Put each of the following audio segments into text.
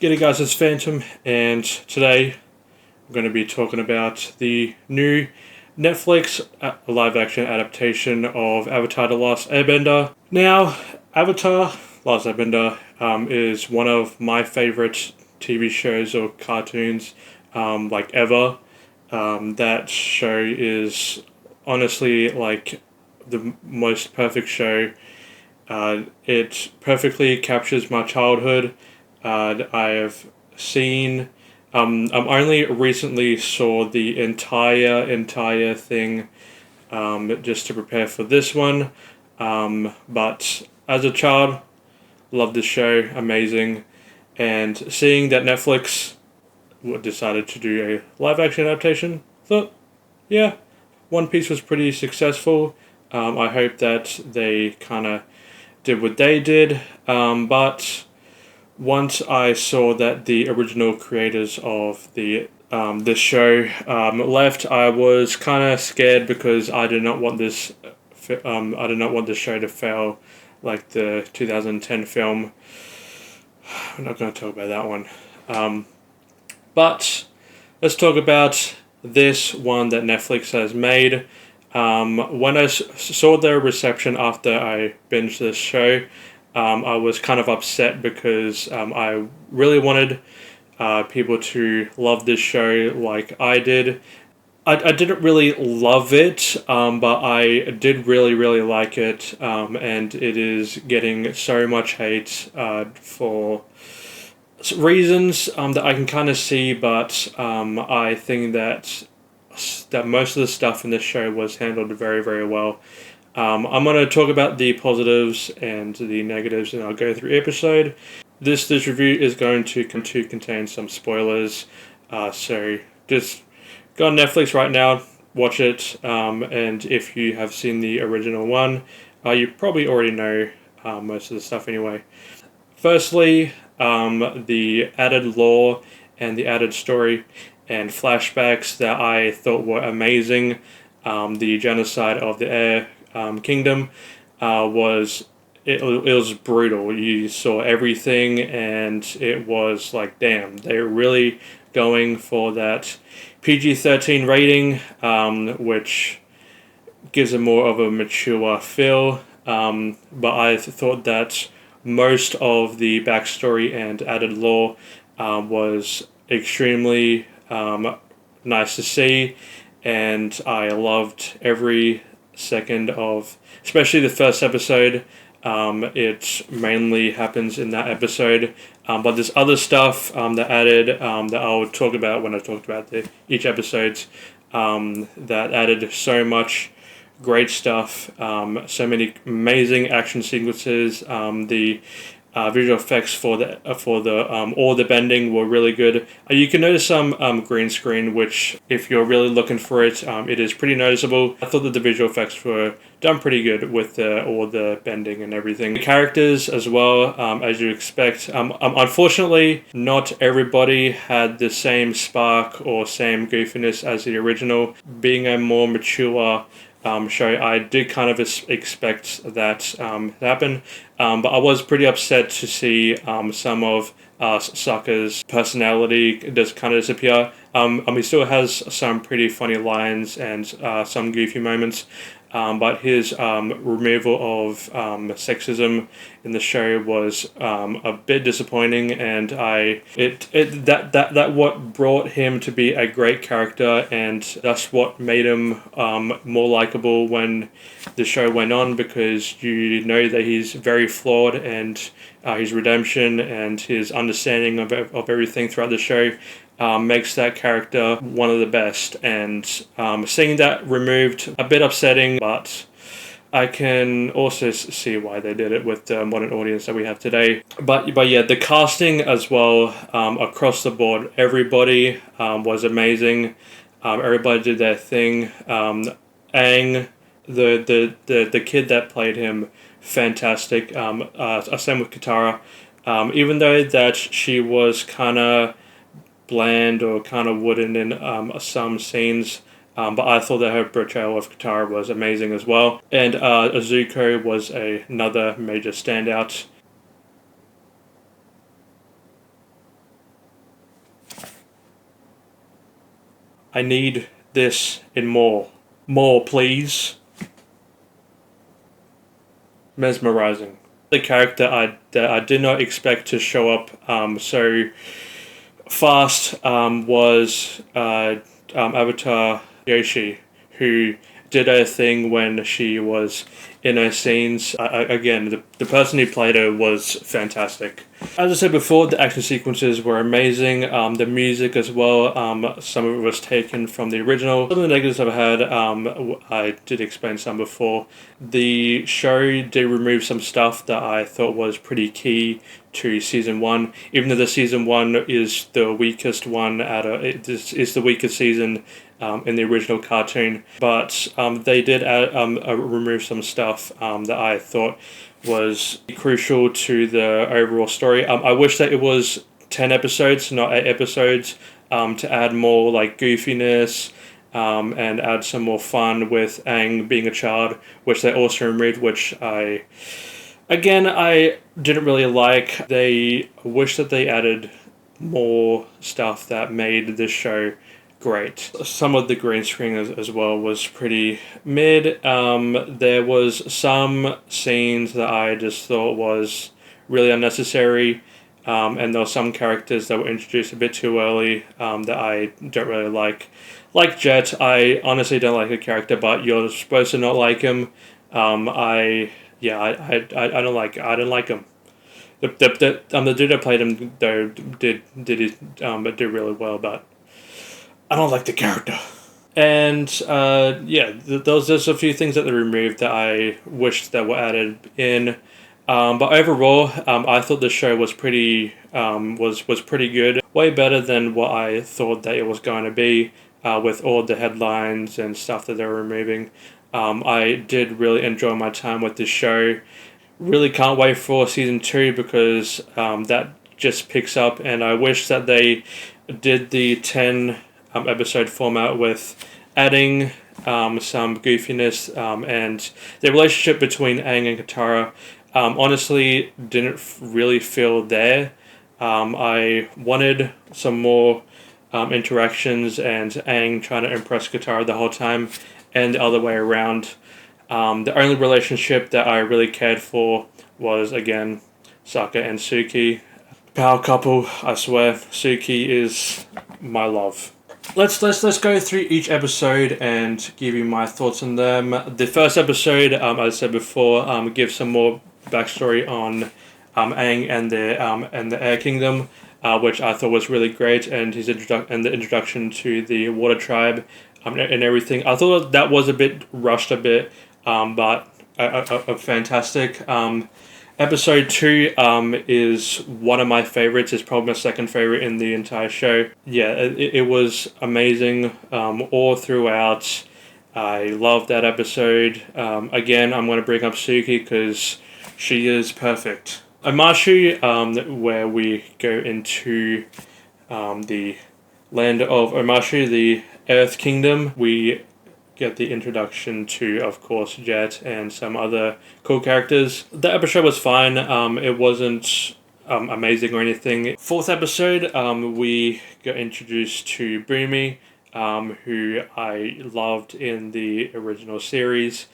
G'day guys, it's Phantom, and today I'm going to be talking about the new Netflix live-action adaptation of Avatar: The Last Airbender. Now, Avatar: Last Airbender is one of my favorite TV shows or cartoons ever. That show is honestly like the most perfect show. It perfectly captures my childhood. I have seen. I only recently saw the entire thing just to prepare for this one. But as a child, loved this show, amazing, and seeing that Netflix decided to do a live action adaptation, thought, yeah, One Piece was pretty successful. I hope that they kind of did what they did, but once I saw that the original creators of this show left, I was kind of scared because I did not want this. I did not want the show to fail, like the 2010 film. I'm not going to talk about that one. But let's talk about this one that Netflix has made. When I saw their reception after I binged this show, I was kind of upset because I really wanted people to love this show like I did. I didn't really love it, but I did really like it, and it is getting so much hate for reasons that I can kind of see, but I think that most of the stuff in this show was handled very well. I'm going to talk about the positives and the negatives, and I'll go through episode. This review is going to contain some spoilers, so just go on Netflix right now, watch it, and if you have seen the original one, you probably already know most of the stuff anyway. Firstly, the added lore and the added story and flashbacks that I thought were amazing. The genocide of the Air Kingdom was brutal. You saw everything, and it was like, damn, they're really going for that PG-13 rating, which gives it more of a mature feel. But I thought that most of the backstory and added lore was extremely nice to see, and I loved every second of, especially the first episode. It mainly happens in that episode, but there's other stuff that added that I'll talk about when I talked about each episodes that added so much great stuff, so many amazing action sequences. The visual effects for all the bending were really good. You can notice some green screen, which if you're really looking for it, it is pretty noticeable. I thought that the visual effects were done pretty good with all the bending and everything. The characters as well, as you expect. Unfortunately, not everybody had the same spark or same goofiness as the original. Being a more mature show, I did kind of expect that to happen, but I was pretty upset to see some of Sokka's personality just kind of disappear. He still has some pretty funny lines and some goofy moments, but his removal of sexism in the show was a bit disappointing, and that what brought him to be a great character, and that's what made him more likable when the show went on, because you know that he's very flawed, and his redemption and his understanding of everything throughout the show makes that character one of the best. And seeing that removed, a bit upsetting, but I can also see why they did it with the modern audience that we have today. But yeah, the casting as well, across the board, everybody was amazing. Everybody did their thing. Aang, the kid that played him, fantastic. Same with Katara. Even though that she was kind of bland or kind of wooden in some scenes, but I thought that her portrayal of Katara was amazing as well. And Azuko was another major standout. I need this in more. More, please. Mesmerizing. The character that I did not expect to show up so fast was Avatar Yoshi, who did her thing when she was in her scenes. Again, the person who played her was fantastic. As I said before, the action sequences were amazing. The music as well, some of it was taken from the original. Some of the negatives I've had, I did explain some before. The show did remove some stuff that I thought was pretty key to season 1, even though the season 1 is the weakest one it is the weakest season in the original cartoon, but they did remove some stuff that I thought was crucial to the overall story. I wish that it was 10 episodes, not 8 episodes, to add more like goofiness and add some more fun with Aang being a child, which they also removed, which I didn't really like. They wish that they added more stuff that made this show great. Some of the green screen as well was pretty mid. There was some scenes that I just thought was really unnecessary, and there were some characters that were introduced a bit too early that I don't really like. Like Jet, I honestly don't like the character, but you're supposed to not like him. I don't like him. The dude that played him though did really well, but I don't like the character. And there's a few things that they removed that I wished that were added in. But overall, I thought the show was pretty was pretty good. Way better than what I thought that it was going to be. With all the headlines and stuff that they were removing, I did really enjoy my time with this show. Really can't wait for season 2 because that just picks up, and I wish that they did the 10 episode format with adding some goofiness and the relationship between Aang and Katara. Honestly, didn't really feel there. I wanted some more interactions and Aang trying to impress Katara the whole time, and the other way around. The only relationship that I really cared for was, again, Sokka and Suki. Power couple, I swear. Suki is my love. Let's go through each episode and give you my thoughts on them. The first episode, as I said before, gives some more backstory on Aang and the Air Kingdom, which I thought was really great, and the introduction to the Water Tribe and everything. I thought that was a bit rushed, but fantastic. Episode 2 is one of my favorites. It's probably my second favorite in the entire show. Yeah, it was amazing all throughout. I loved that episode. Again, I'm going to bring up Suki because she is perfect. Omashu, where we go into the land of Omashu, the Earth Kingdom. We get the introduction to, of course, Jet and some other cool characters. The episode was fine. It wasn't amazing or anything. Fourth episode, we got introduced to Boomy, who I loved in the original series.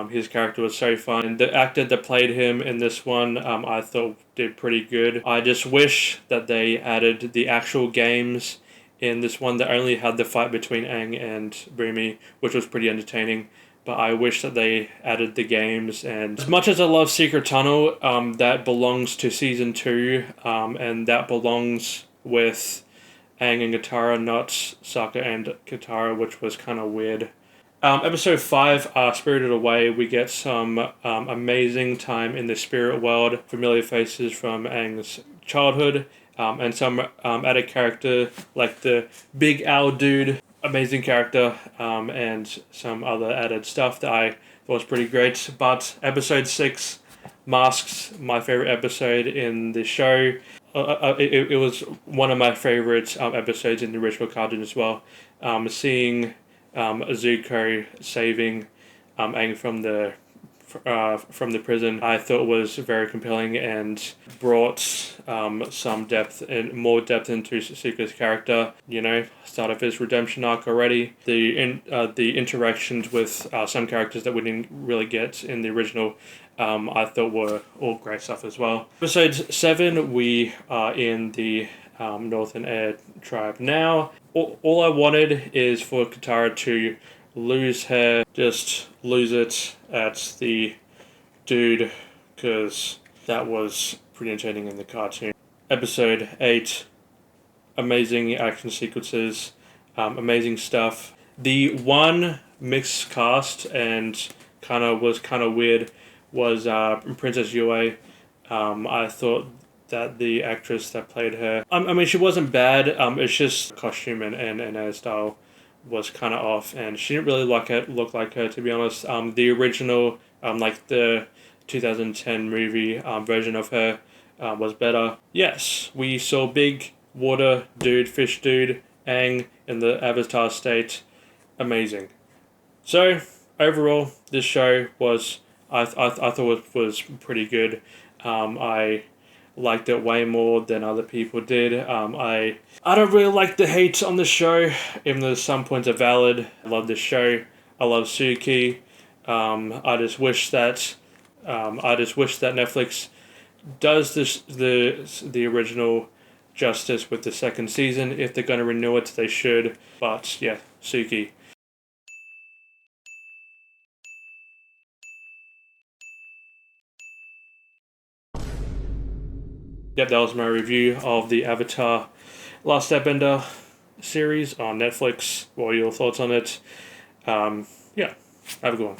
His character was so fun. The actor that played him in this one, I thought did pretty good. I just wish that they added the actual games in this one that only had the fight between Aang and Boomy, which was pretty entertaining. But I wish that they added the games. And as much as I love Secret Tunnel, that belongs to season 2, and that belongs with Aang and Katara, not Sokka and Katara, which was kind of weird. Episode 5, Spirited Away, we get some amazing time in the spirit world, familiar faces from Aang's childhood, and some added character like the Big Owl dude, amazing character, and some other added stuff that I thought was pretty great. But episode 6, Masks, my favorite episode in the show. It was one of my favorite episodes in the original cartoon as well. Seeing Zuko saving Aang from the prison, I thought was very compelling and brought some depth and more depth into Suka's character. You know, start of his redemption arc already. The interactions with some characters that we didn't really get in the original, I thought were all great stuff as well. Episode 7, we are in the Northern Air tribe now. All I wanted is for Katara to lose just lose it at the dude, because that was pretty entertaining in the cartoon. Episode 8, amazing action sequences, amazing stuff. The one mixed cast and was kind of weird was Princess Yue. I thought that the actress that played her, I mean, she wasn't bad. It's just costume and hairstyle was kind of off, and she didn't really look like her, to be honest. The original, like the 2010 movie version of her, was better. Yes, we saw big water dude, fish dude, Aang in the Avatar state. Amazing. So overall, this show was I thought it was pretty good. I liked it way more than other people did. I don't really like the hate on the show, even though some points are valid. I love this show. I love Suki. I just wish that Netflix does the original justice with the second season. If they're going to renew it, they should. But yeah, Suki. Yep, that was my review of the Avatar Last Airbender series on Netflix. What are your thoughts on it? Yeah, have a good one.